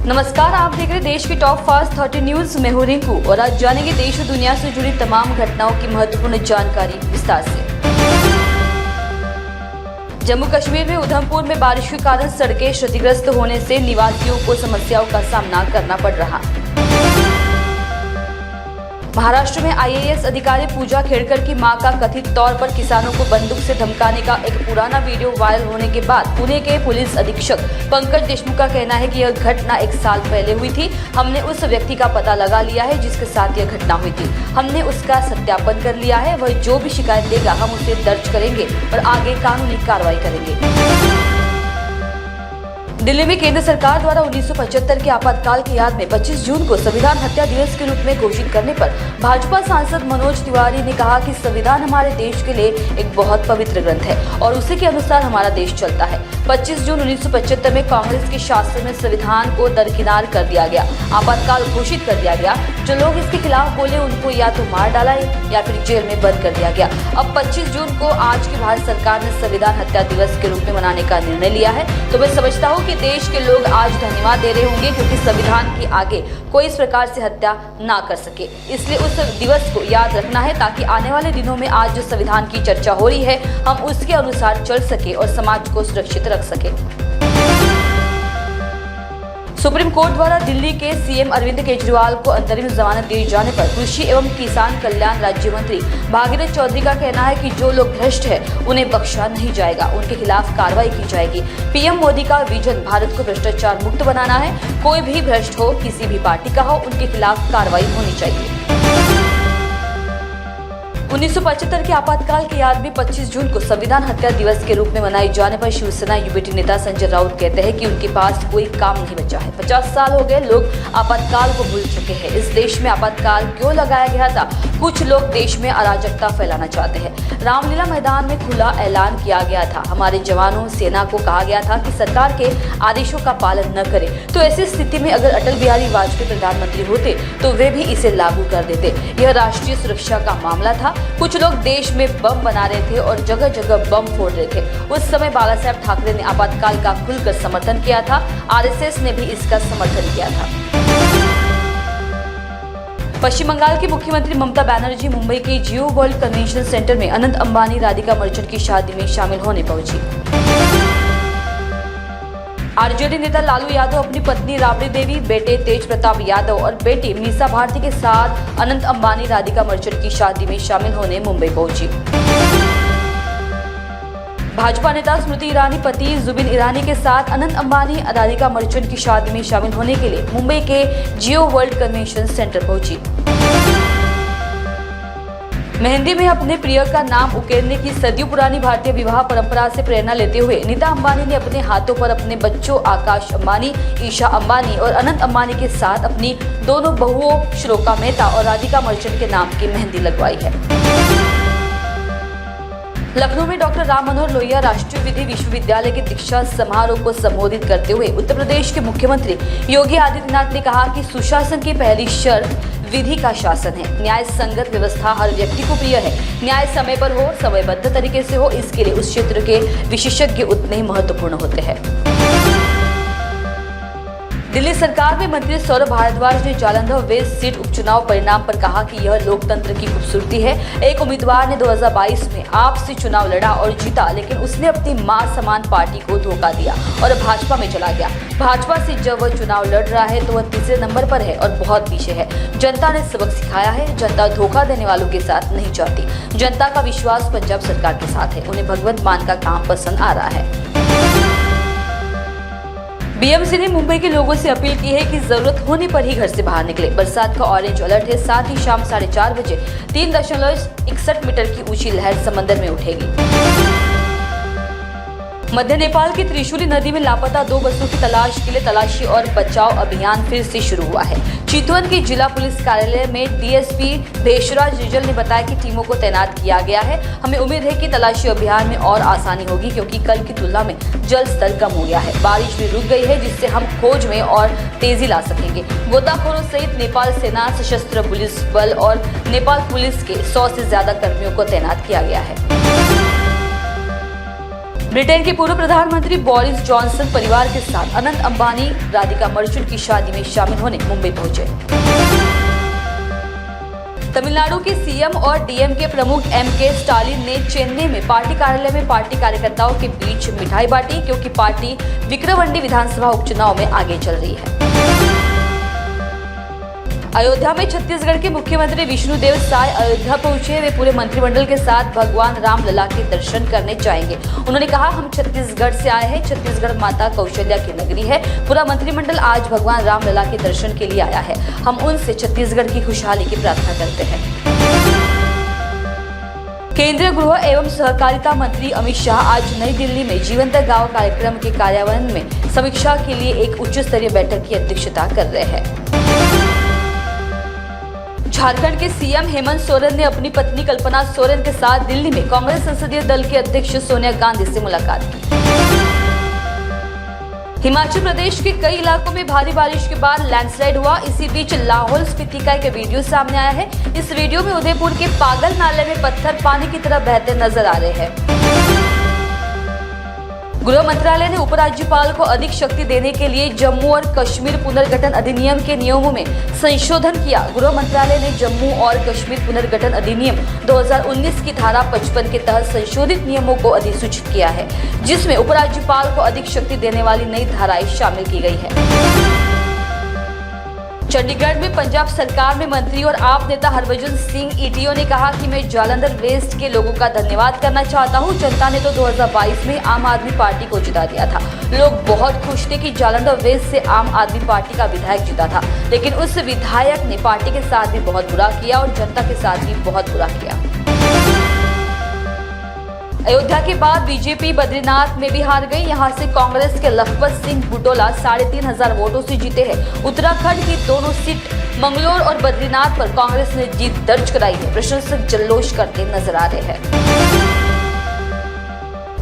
नमस्कार, आप देख रहे देश की टॉप फास्ट 30 न्यूज। मैं हूं रिंकू और आज जानेंगे देश और दुनिया से जुड़ी तमाम घटनाओं की महत्वपूर्ण जानकारी विस्तार से। जम्मू कश्मीर में उधमपुर में बारिश के कारण सड़कें क्षतिग्रस्त होने से निवासियों को समस्याओं का सामना करना पड़ रहा। महाराष्ट्र में आईएएस अधिकारी पूजा खेड़कर की मां का कथित तौर पर किसानों को बंदूक से धमकाने का एक पुराना वीडियो वायरल होने के बाद पुणे के पुलिस अधीक्षक पंकज देशमुख का कहना है कि यह घटना 1 साल पहले हुई थी। हमने उस व्यक्ति का पता लगा लिया है जिसके साथ यह घटना हुई थी। हमने उसका सत्यापन कर लिया है। वह जो भी शिकायत देगा हम उसे दर्ज करेंगे और आगे कानूनी कार्रवाई करेंगे। दिल्ली में केंद्र सरकार द्वारा 1975 के आपातकाल की याद में 25 जून को संविधान हत्या दिवस के रूप में घोषित करने पर भाजपा सांसद मनोज तिवारी ने कहा कि संविधान हमारे देश के लिए एक बहुत पवित्र ग्रंथ है और उसी के अनुसार हमारा देश चलता है। 25 जून 1975 में कांग्रेस के शासन में संविधान को दरकिनार कर दिया गया, आपातकाल घोषित कर दिया गया। जो लोग इसके खिलाफ बोले उनको या तो मार डाला या फिर जेल में बंद कर दिया गया। अब 25 जून को आज की भारत सरकार ने संविधान हत्या दिवस के रूप में मनाने का निर्णय लिया है, तो मैं समझता हूँ कि देश के लोग आज धन्यवाद दे रहे होंगे क्योंकि संविधान के आगे कोई इस प्रकार से हत्या ना कर सके। इसलिए उस दिवस को याद रखना है ताकि आने वाले दिनों में आज जो संविधान की चर्चा हो रही है हम उसके अनुसार चल सके और समाज को सुरक्षित रख सके। सुप्रीम कोर्ट द्वारा दिल्ली के सीएम अरविंद केजरीवाल को अंतरिम जमानत दिए जाने पर कृषि एवं किसान कल्याण राज्य मंत्री भागीरथ चौधरी का कहना है कि जो लोग भ्रष्ट हैं उन्हें बख्शा नहीं जाएगा, उनके खिलाफ कार्रवाई की जाएगी। पीएम मोदी का विजन भारत को भ्रष्टाचार मुक्त बनाना है। कोई भी भ्रष्ट हो, किसी भी पार्टी का हो, उनके खिलाफ कार्रवाई होनी चाहिए। 1975 के आपातकाल की याद में 25 जून को संविधान हत्या दिवस के रूप में मनाए जाने पर शिवसेना यूबीटी नेता संजय राउत कहते हैं कि उनके पास कोई काम नहीं बचा है। 50 साल हो गए, लोग आपातकाल को भूल चुके हैं। इस देश में आपातकाल क्यों लगाया गया था? कुछ लोग देश में अराजकता फैलाना चाहते हैं। रामलीला मैदान में खुला ऐलान किया गया था। हमारे जवानों सेना को कहा गया था कि सरकार के आदेशों का पालन न करें। तो ऐसी स्थिति में अगर अटल बिहारी वाजपेयी प्रधानमंत्री होते तो वे भी इसे लागू कर देते। यह राष्ट्रीय सुरक्षा का मामला था। कुछ लोग देश में बम बना रहे थे और जगह जगह बम फोड़ रहे थे। उस समय बाला साहेब ठाकरे ने आपातकाल का खुलकर समर्थन किया था। आरएसएस ने भी इसका समर्थन किया था। पश्चिम बंगाल की मुख्यमंत्री ममता बनर्जी मुंबई के जियो वर्ल्ड कन्वेंशन सेंटर में अनंत अंबानी राधिका मर्चेंट की शादी में शामिल होने पहुंची। आरजेडी नेता लालू यादव अपनी पत्नी राबड़ी देवी, बेटे तेज प्रताप यादव और बेटी मीसा भारती के साथ अनंत अंबानी राधिका मर्चेंट की शादी में शामिल होने मुंबई पहुंची। भाजपा नेता स्मृति ईरानी पति जुबिन ईरानी के साथ अनंत अंबानी राधिका मर्चेंट की शादी में शामिल होने के लिए मुंबई के जियो वर्ल्ड कन्वेंशन सेंटर पहुंची। मेहंदी में अपने प्रिय का नाम उकेरने की सदियों पुरानी भारतीय विवाह परंपरा से प्रेरणा लेते हुए नीता अंबानी ने अपने हाथों पर अपने बच्चों आकाश अंबानी, ईशा अंबानी और अनंत अंबानी के साथ अपनी दोनों बहुओं श्लोका मेहता और राधिका मर्चेंट के नाम की मेहंदी लगवाई है। लखनऊ में डॉक्टर राम मनोहर लोहिया राष्ट्रीय विधि विश्वविद्यालय के दीक्षा समारोह को संबोधित करते हुए उत्तर प्रदेश के मुख्यमंत्री योगी आदित्यनाथ ने कहा कि सुशासन की पहली शर्त विधि का शासन है। न्याय संगत व्यवस्था हर व्यक्ति को प्रिय है। न्याय समय पर हो, समयबद्ध तरीके से हो, इसके लिए उस क्षेत्र के विशेषज्ञ उतने ही महत्वपूर्ण होते हैं। दिल्ली सरकार में मंत्री सौरभ भारद्वाज ने जालंधर वेस्ट सीट उपचुनाव परिणाम पर कहा कि यह लोकतंत्र की खूबसूरती है। एक उम्मीदवार ने 2022 में आपसी चुनाव लड़ा और जीता, लेकिन उसने अपनी मां समान पार्टी को धोखा दिया और भाजपा में चला गया। भाजपा से जब वह चुनाव लड़ रहा है तो वह तीसरे नंबर पर है और बहुत पीछे है। जनता ने सबक सिखाया है। जनता धोखा देने वालों के साथ नहीं जाती। जनता का विश्वास पंजाब सरकार के साथ है। उन्हें भगवंत मान का काम पसंद आ रहा है। बीएमसी ने मुंबई के लोगों से अपील की है कि जरूरत होने पर ही घर से बाहर निकले। बरसात का ऑरेंज अलर्ट है। साथ ही शाम 4:30 बजे 3.61 मीटर की ऊंची लहर समंदर में उठेगी। मध्य नेपाल की त्रिशूली नदी में लापता 2 बसों की तलाश के लिए तलाशी और बचाव अभियान फिर से शुरू हुआ है। चितवन के जिला पुलिस कार्यालय में डीएसपी भेषराज रिजल ने बताया कि टीमों को तैनात किया गया है। हमें उम्मीद है कि तलाशी अभियान में और आसानी होगी क्योंकि कल की तुलना में जल स्तर कम हो गया है। बारिश भी रुक गई है जिससे हम खोज में और तेजी ला सकेंगे। गोताखोरों सहित नेपाल सेना, सशस्त्र पुलिस बल और नेपाल पुलिस के 100 से ज्यादा कर्मियों को तैनात किया गया है। ब्रिटेन के पूर्व प्रधानमंत्री बोरिस जॉनसन परिवार के साथ अनंत अंबानी राधिका मर्चेंट की शादी में शामिल होने मुंबई पहुंचे। तमिलनाडु के सीएम और डीएमके प्रमुख एमके स्टालिन ने चेन्नई में पार्टी कार्यालय में पार्टी कार्यकर्ताओं के बीच मिठाई बांटी, क्योंकि पार्टी विक्रमंडी विधानसभा उपचुनाव में आगे चल रही है। अयोध्या में छत्तीसगढ़ के मुख्यमंत्री विष्णुदेव साय अयोध्या पहुंचे। वे पूरे मंत्रिमंडल के साथ भगवान राम लला के दर्शन करने जाएंगे। उन्होंने कहा, हम छत्तीसगढ़ से आए हैं, छत्तीसगढ़ माता कौशल्या की नगरी है। पूरा मंत्रिमंडल आज भगवान राम लला के दर्शन के लिए आया है। हम उनसे छत्तीसगढ़ की खुशहाली की प्रार्थना करते हैं। केंद्रीय गृह एवं सहकारिता मंत्री अमित शाह आज नई दिल्ली में जीवंत गांव कार्यक्रम के कार्यान्वयन में समीक्षा के लिए एक उच्च स्तरीय बैठक की अध्यक्षता कर रहे हैं। झारखंड के सीएम हेमंत सोरेन ने अपनी पत्नी कल्पना सोरेन के साथ दिल्ली में कांग्रेस संसदीय दल के अध्यक्ष सोनिया गांधी से मुलाकात की। हिमाचल प्रदेश के कई इलाकों में भारी बारिश के बाद लैंडस्लाइड हुआ। इसी बीच लाहौल स्पीति का एक वीडियो सामने आया है। इस वीडियो में उदयपुर के पागल नाले में पत्थर पानी की तरह बहते नजर आ रहे हैं। गृह मंत्रालय ने उपराज्यपाल को अधिक शक्ति देने के लिए जम्मू और कश्मीर पुनर्गठन अधिनियम के नियमों में संशोधन किया। गृह मंत्रालय ने जम्मू और कश्मीर पुनर्गठन अधिनियम 2019 की धारा 55 के तहत संशोधित नियमों को अधिसूचित किया है, जिसमें उपराज्यपाल को अधिक शक्ति देने वाली नई धाराएं शामिल की गई है। चंडीगढ़ में पंजाब सरकार में मंत्री और आप नेता हरभजन सिंह ईटीओ ने कहा कि मैं जालंधर वेस्ट के लोगों का धन्यवाद करना चाहता हूं। जनता ने तो 2022 में आम आदमी पार्टी को जिता दिया था। लोग बहुत खुश थे कि जालंधर वेस्ट से आम आदमी पार्टी का विधायक जीता था, लेकिन उस विधायक ने पार्टी के साथ भी बहुत बुरा किया और जनता के साथ भी बहुत बुरा किया। अयोध्या के बाद बीजेपी बद्रीनाथ में भी हार गई। यहां से कांग्रेस के लखपत सिंह बुटोला 3,500 वोटों से जीते हैं। उत्तराखंड की दोनों सीट मंगलोर और बद्रीनाथ पर कांग्रेस ने जीत दर्ज कराई है। प्रशंसक जल्लोष करते नजर आ रहे हैं।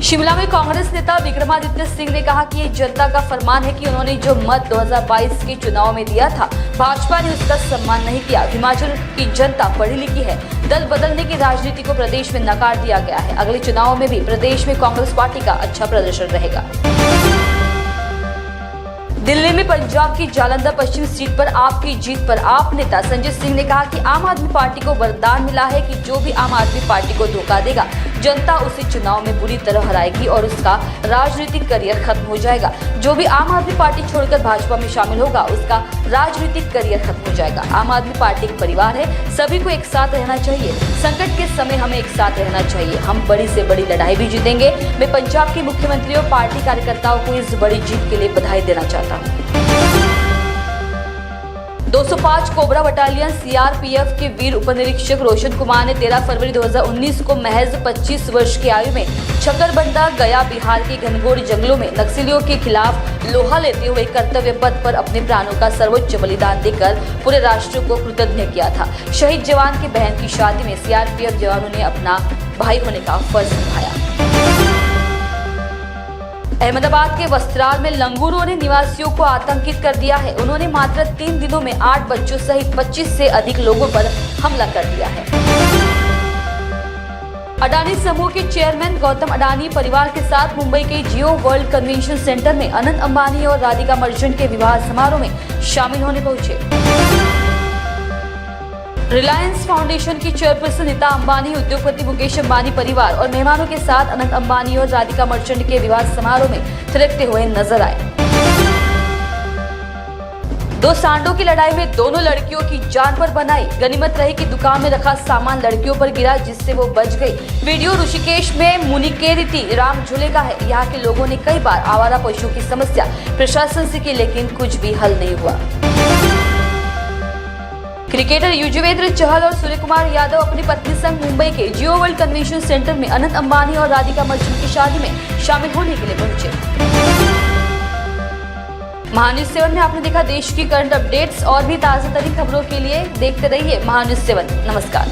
शिमला में कांग्रेस नेता विक्रमादित्य सिंह ने कहा कि ये जनता का फरमान है कि उन्होंने जो मत 2022 के चुनाव में दिया था, भाजपा ने उसका सम्मान नहीं किया। हिमाचल की जनता पढ़ी लिखी है। दल बदलने की राजनीति को प्रदेश में नकार दिया गया है। अगले चुनाव में भी प्रदेश में कांग्रेस पार्टी का अच्छा प्रदर्शन रहेगा। दिल्ली में पंजाब की जालंधर पश्चिम सीट पर आपकी जीत पर आप नेता संजय सिंह ने कहा कि आम आदमी पार्टी को वरदान मिला है कि जो भी आम आदमी पार्टी को धोखा देगा, जनता उसे चुनाव में बुरी तरह हराएगी और उसका राजनीतिक करियर खत्म हो जाएगा। जो भी आम आदमी पार्टी छोड़कर भाजपा में शामिल होगा, उसका राजनीतिक करियर खत्म हो जाएगा। आम आदमी पार्टी एक परिवार है, सभी को एक साथ रहना चाहिए। संकट के समय हमें एक साथ रहना चाहिए। हम बड़ी से बड़ी लड़ाई भी जीतेंगे। मैं पंजाब के मुख्यमंत्री और पार्टी कार्यकर्ताओं को इस बड़ी जीत के लिए बधाई देना चाहता हूँ। 205 कोबरा बटालियन सीआरपीएफ के वीर उपनिरीक्षक रोशन कुमार ने 13 फरवरी 2019 को महज 25 वर्ष की आयु में छकरबंदा गया बिहार के घनघोर जंगलों में नक्सलियों के खिलाफ लोहा लेते हुए कर्तव्य पथ पर अपने प्राणों का सर्वोच्च बलिदान देकर पूरे राष्ट्र को कृतज्ञ किया था। शहीद जवान की बहन की शादी में सीआरपीएफ जवानों ने अपना भाई होने का फर्ज निभाया। अहमदाबाद के वस्त्राल में लंगूरों ने निवासियों को आतंकित कर दिया है। उन्होंने मात्र 3 दिनों में 8 बच्चों सहित 25 से अधिक लोगों पर हमला कर दिया है। अडानी समूह के चेयरमैन गौतम अडानी परिवार के साथ मुंबई के जियो वर्ल्ड कन्वेंशन सेंटर में अनंत अंबानी और राधिका मर्चेंट के विवाह समारोह में शामिल होने पहुंचे। रिलायंस फाउंडेशन की चेयरपर्सन नीता अंबानी, उद्योगपति मुकेश अंबानी परिवार और मेहमानों के साथ अनंत अंबानी और राधिका मर्चेंट के विवाह समारोह में थिरकते हुए नजर आए। 2 सांडों की लड़ाई में दोनों लड़कियों की जान पर बनाई। गनीमत रही कि दुकान में रखा सामान लड़कियों पर गिरा, जिससे वो बच गई। वीडियो ऋषिकेश में मुनिकेरिती राम झूले का है। यहाँ के लोगों ने कई बार आवारा पशुओं की समस्या प्रशासन से की, लेकिन कुछ भी हल नहीं हुआ। क्रिकेटर युजवेंद्र चहल और सूर्य कुमार यादव अपनी पत्नी संग मुंबई के जियो वर्ल्ड कन्वेंशन सेंटर में अनंत अंबानी और राधिका मर्चेंट की शादी में शामिल होने के लिए पहुंचे। महान्यूज 7 में आपने देखा देश की करंट अपडेट्स और भी ताजा तरीन खबरों के लिए देखते रहिए महान्यूज 7। नमस्कार।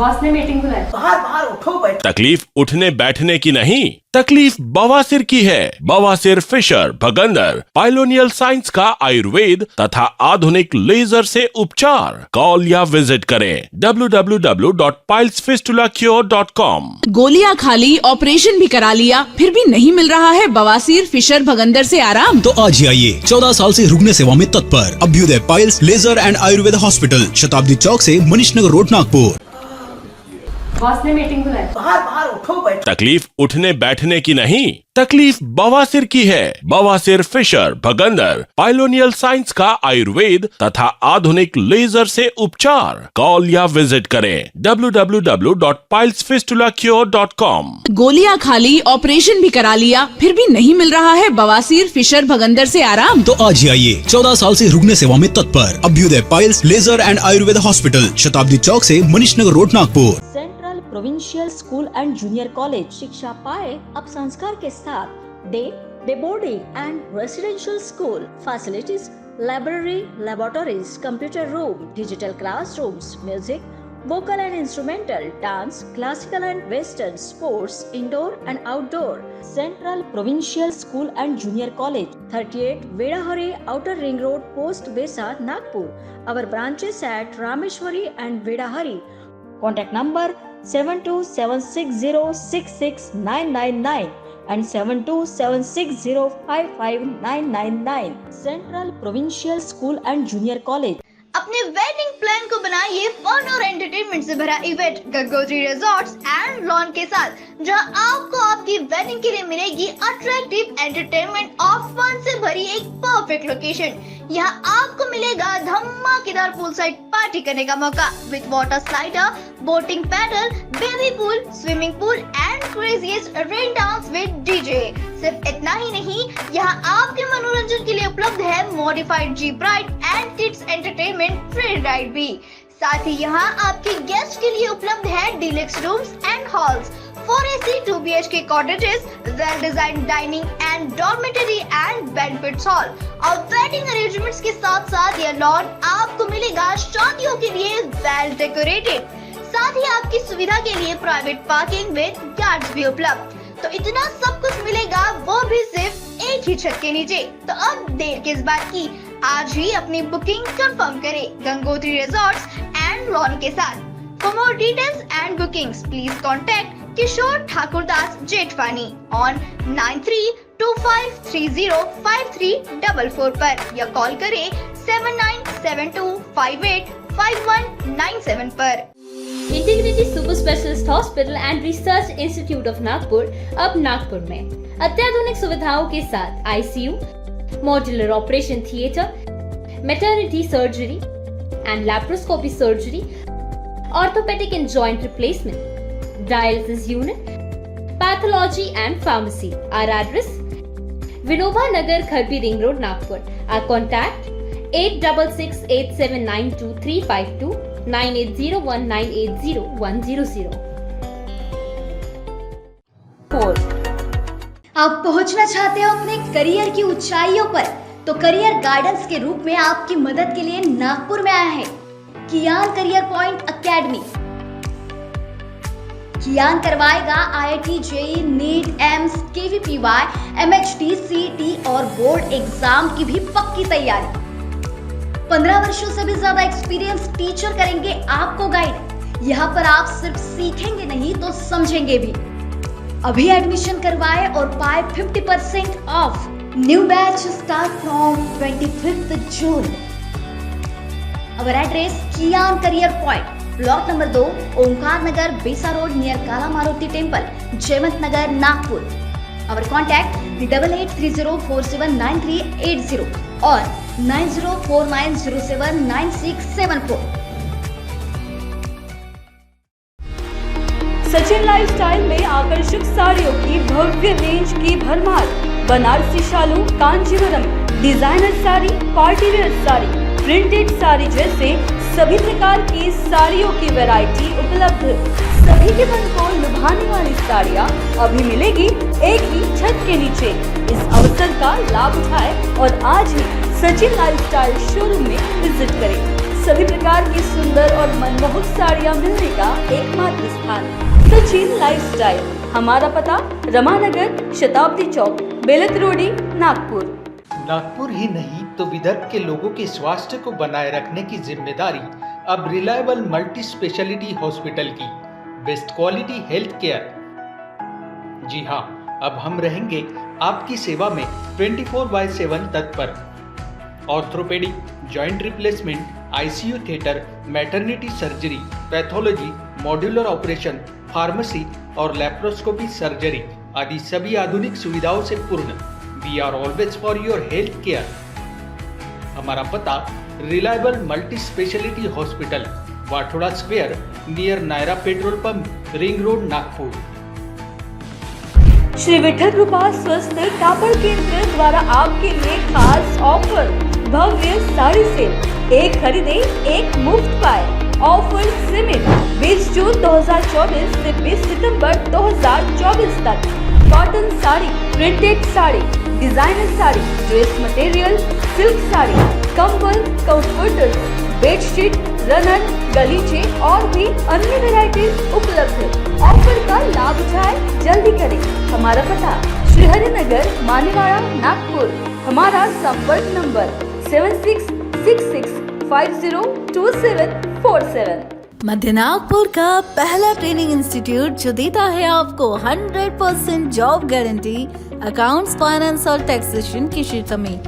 बॉस ने मीटिंग बुलाई। बाहर उठो बैठ। तकलीफ उठने बैठने की नहीं, तकलीफ बवासीर की है। बवासीर, फिशर, भगंदर, पाइलोनियल साइंस का आयुर्वेद तथा आधुनिक लेजर से उपचार। कॉल या विजिट करें www.pilesfistulacure.com। गोलियां खा ली, ऑपरेशन भी करा लिया, फिर भी नहीं मिल रहा है बवासीर, फिशर, भगंदर से आराम? तो आज ही आइए 14 साल से रुकने सेवा में तत्पर Abhyuday piles laser and Ayurveda hospital, Shatabdi Chowk से मनीष नगर रोड, नागपुर। बॉस ने मीटिंग बुलाई। बाहर उठो बैठ। तकलीफ उठने बैठने की नहीं, तकलीफ बवासीर की है। बवासीर, फिशर, भगंदर, पाइलोनियल साइंस का आयुर्वेद तथा आधुनिक लेजर से उपचार। कॉल या विजिट करें www.pilesfistulacure.com। गोलियां खा ली, ऑपरेशन भी करा लिया, फिर भी नहीं मिल रहा है बवासीर, फिशर, भगंदर से आराम? तो आज ही आइए 14 साल से रुकने सेवा में तत्पर Abhyuday piles laser and Ayurveda hospital, Shatabdi Chowk से Manish Nagar road, Nagpur. Central provincial school and junior college शिक्षा पाए अब संस्कार के साथ। Day boarding and residential school facilities, library, laboratories, computer room, digital classrooms, music, vocal and instrumental, dance, classical and western, sports, indoor and outdoor. Central Provincial School and Junior College, 38 Vedahari, Outer Ring Road, Post Besa, Nagpur. Our branches at Rameshwari and Vedahari. Contact number 7276066999 and 7276055999. Central Provincial School and Junior College. अपने wedding plan को बनाइए fun और entertainment से भरा event Gangotri resorts and lawn के साथ, जहां आपको आपकी वेडिंग के लिए मिलेगी अट्रैक्टिव एंटरटेनमेंट और फन से भरी एक परफेक्ट लोकेशन। यहां आपको मिलेगा धमाकेदार पूल साइड पार्टी करने का मौका with water slider, boating pedal, baby pool, swimming pool and craziest rain dance with DJ. सिर्फ इतना ही नहीं, यहाँ आपके मनोरंजन के लिए उपलब्ध है modified jeep ride and kids entertainment free ride भी। साथ ही यहाँ आपके गेस्ट के लिए उपलब्ध है deluxe rooms and halls, 4AC 2BHK cottages, well designed dining and dormitory and banquet hall और वेडिंग अरेंजमेंट्स के साथ साथ यह लॉन आपको मिलेगा शादियों के लिए वेल डेकोरेटेड। साथ ही आपकी सुविधा के लिए प्राइवेट पार्किंग विद गार्ड्स भी उपलब्ध। तो इतना सब कुछ मिलेगा, वो भी सिर्फ एक ही छत के नीचे। तो अब देर किस बात की, आज ही अपनी बुकिंग कंफर्म करें गंगोत्री रिजॉर्ट्स एंड लॉन के साथ। For more details and bookings please contact Kishore Thakurdas Jethwani on 9325305344 पर या कॉल करें 7972585197 पर। Integrity super specialist hospital and research institute of Nagpur अब नागपुर में अत्याधुनिक सुविधाओं के साथ ICU, modular operation theatre, maternity surgery and laparoscopy surgery, orthopaedic and joint replacement, dialysis unit, pathology and pharmacy. Our address Vinoba Nagar, Kharbi ring road, Nagpur. Our contact 8668792352 9801980100। आप पहुंचना चाहते हो अपने करियर की ऊंचाइयों पर, तो करियर गाइडेंस के रूप में आपकी मदद के लिए नागपुर में आया है कियान करियर पॉइंट एकेडमी। कियान करवाएगा IIT, JEE, NEET, AIIMS, KVPY, MHT, CET और बोर्ड एग्जाम की भी पक्की तैयारी। 15 वर्षों से भी ज्यादा एक्सपीरियंस टीचर करेंगे आपको गाइड। यहाँ पर आप सिर्फ सीखेंगे नहीं तो समझेंगे भी। अभी एडमिशन करवाए और पाए 50% off. New batch start from 25th June। Our address Kiyan career point, block number 2, Omkar Nagar, Besa road near Kala Maruti temple, Jaymant Nagar, Nagpur. Our contact 8830479380 और 9049079674। सचिन लाइफस्टाइल में आकर्षक साड़ियों की भव्य रेंज की भरमार। बनारसी शालू, Kanjeevaram, designer sari, party wear sari, printed sari जैसे सभी प्रकार की साड़ियों की वैरायटी उपलब्ध। सभी के मन को लुभाने वाली साड़ियाँ अभी मिलेगी एक ही छत के नीचे। इस अवसर का लाभ उठाएं और आज ही सचिन लाइफस्टाइल शोरूम में विजिट करें। सभी प्रकार की सुंदर और मनमोहक साड़ियाँ मिलने का एकमात्र स्थान सचिन लाइफस्टाइल। हमारा पता रमानगर, शताब्दी चौक, बेलत रोडी, नागपुर। नागपुर ही नहीं तो विदर्भ के लोगों के स्वास्थ्य को बनाए रखने की जिम्मेदारी अब रिलायबल मल्टी स्पेशलिटी हॉस्पिटल की। Best quality health care. जी हाँ, अब हम रहेंगे आपकी सेवा में 24/7 तत्पर। Orthopaedic, joint replacement, ICU theatre, maternity surgery, pathology, modular operation, pharmacy और लैप्रोस्कोपी सर्जरी आदि सभी आधुनिक सुविधाओं से पूर्ण। We are always for your health care. हमारा पता reliable multi speciality hospital, Wathoda square, near Nayara petrol pump, ring road, Nagpur. Shri Vithal Kripa स्वस्थ कापड़ केंद्र द्वारा आपके लिए खास ऑफर, भव्य साड़ी सेल, एक खरीदे एक मुफ्त पाए। ऑफर सीमित 20 जून 2024 से 20 सितंबर 2024 तक। Cotton sari, printed sari, designer sari, dress material, silk sari, कंबल, कंफर्टर्स, बेडशीट, रनर, गलीचे और भी अन्य वैरायटीज उपलब्ध है। ऑफर का लाभ उठाए, जल्दी करें। हमारा पता श्रीहरिनगर, मानेवाड़ा, नागपुर। हमारा संपर्क नंबर 7666502747। मध्य नागपुर का पहला ट्रेनिंग इंस्टीट्यूट जो देता है आपको 100% जॉब गारंटी अकाउंट्स, फाइनेंस और टैक्सेशन के क्षेत्र में।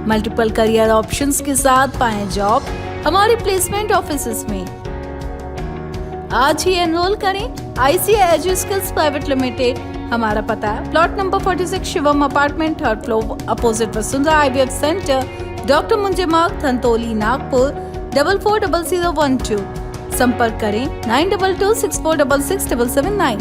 मल्टीपल करियर ऑप्शंस के साथ पाएं जॉब हमारे प्लेसमेंट ऑफिसेज में। आज ही एनरोल करें ICI एजुस्किल्स प्राइवेट लिमिटेड। हमारा पता plot number 46, Shivam apartment, 3rd floor, opposite Vasundhara IVF centre, doctor Munje Marg, Dhantoli, Nagpur 440012। संपर्क करें 9226466779।